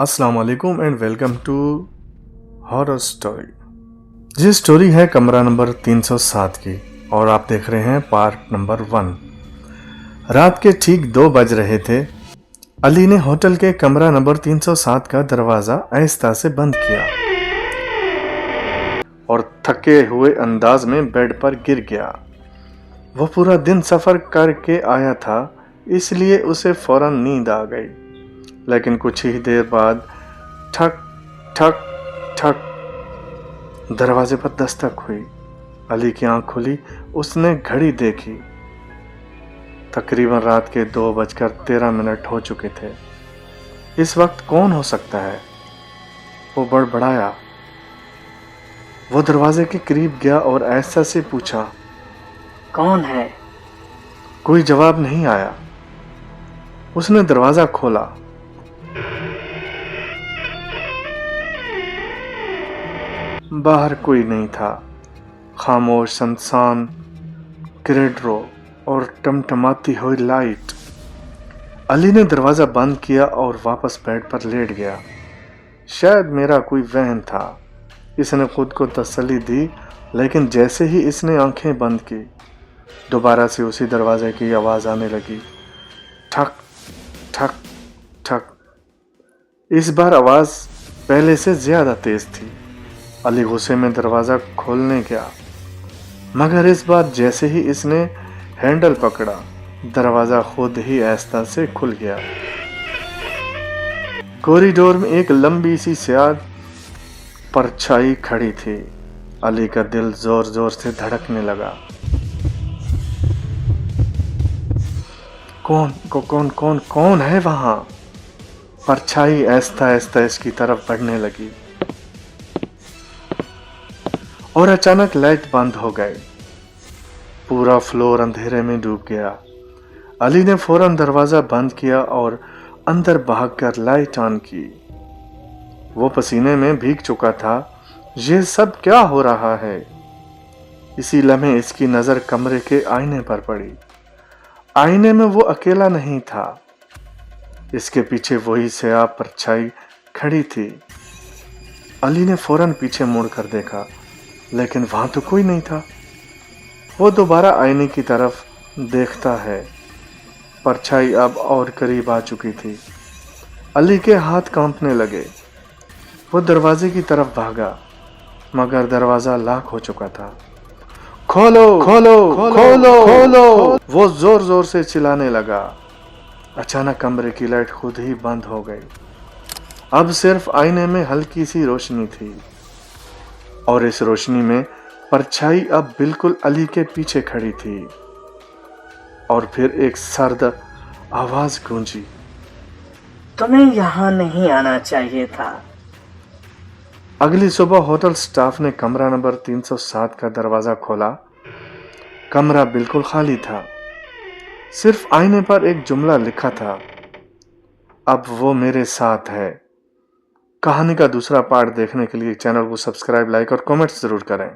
अस्सलाम वालेकुम and welcome to horror story. ये स्टोरी है कमरा नंबर 307 की और आप देख रहे हैं पार्ट नंबर 1। रात के ठीक 2 बज रहे थे। अली ने होटल के कमरा नंबर 307 का दरवाज़ा आहिस्ता से बंद किया और थके हुए अंदाज में बेड पर गिर गया। वो पूरा दिन सफ़र करके आया था, इसलिए उसे फौरन नींद आ गई। लेकिन कुछ ही देर बाद ठक ठक ठक दरवाजे पर दस्तक हुई। अली की आंख खुली, उसने घड़ी देखी। तकरीबन रात के 2:13 हो चुके थे। इस वक्त कौन हो सकता है? वो बड़बड़ाया। वो दरवाजे के करीब गया और ऐसा से पूछा, कौन है? कोई जवाब नहीं आया। उसने दरवाजा खोला। बाहर कोई नहीं था। खामोश सुनसान कॉरिडोर और टमटमाती हुई लाइट। अली ने दरवाज़ा बंद किया और वापस बेड पर लेट गया। शायद मेरा कोई वहम था, इसने खुद को तसल्ली दी। लेकिन जैसे ही इसने आंखें बंद की, दोबारा से उसी दरवाजे की आवाज़ आने लगी, ठक ठक ठक। इस बार आवाज़ पहले से ज़्यादा तेज़ थी। अली गुस्से में दरवाज़ा खोलने गया, मगर इस बार जैसे ही इसने हैंडल पकड़ा, दरवाज़ा खुद ही आहिस्ता से खुल गया। कॉरिडोर में एक लंबी सी स्याह परछाई खड़ी थी। अली का दिल जोर जोर से धड़कने लगा। कौन है वहां? परछाई आहिस्ता आहिस्ता इसकी तरफ बढ़ने लगी और अचानक लाइट बंद हो गई। पूरा फ्लोर अंधेरे में डूब गया। अली ने फौरन दरवाजा बंद किया और अंदर भागकर लाइट ऑन की। वो पसीने में भीग चुका था। ये सब क्या हो रहा है? इसी लम्हे इसकी नजर कमरे के आईने पर पड़ी। आईने में वो अकेला नहीं था, इसके पीछे वही स्याह परछाई खड़ी थी। अली ने फौरन पीछे मुड़कर देखा, लेकिन वहां तो कोई नहीं था। वो दोबारा आईने की तरफ देखता है। परछाई अब और करीब आ चुकी थी। अली के हाथ कांपने लगे। वो दरवाजे की तरफ भागा, मगर दरवाजा लॉक हो चुका था। खोलो खोलो खोलो खोलो, वो जोर जोर से चिल्लाने लगा। अचानक कमरे की लाइट खुद ही बंद हो गई। अब सिर्फ आईने में हल्की सी रोशनी थी और इस रोशनी में परछाई अब बिल्कुल अली के पीछे खड़ी थी। और फिर एक सर्द आवाज गूंजी, तुम्हें यहाँ नहीं आना चाहिए था। अगली सुबह होटल स्टाफ ने कमरा नंबर 307 का दरवाजा खोला। कमरा बिल्कुल खाली था। सिर्फ आईने पर एक जुमला लिखा था, अब वो मेरे साथ है। कहानी का दूसरा पार्ट देखने के लिए चैनल को सब्सक्राइब, लाइक और कमेंट्स जरूर करें।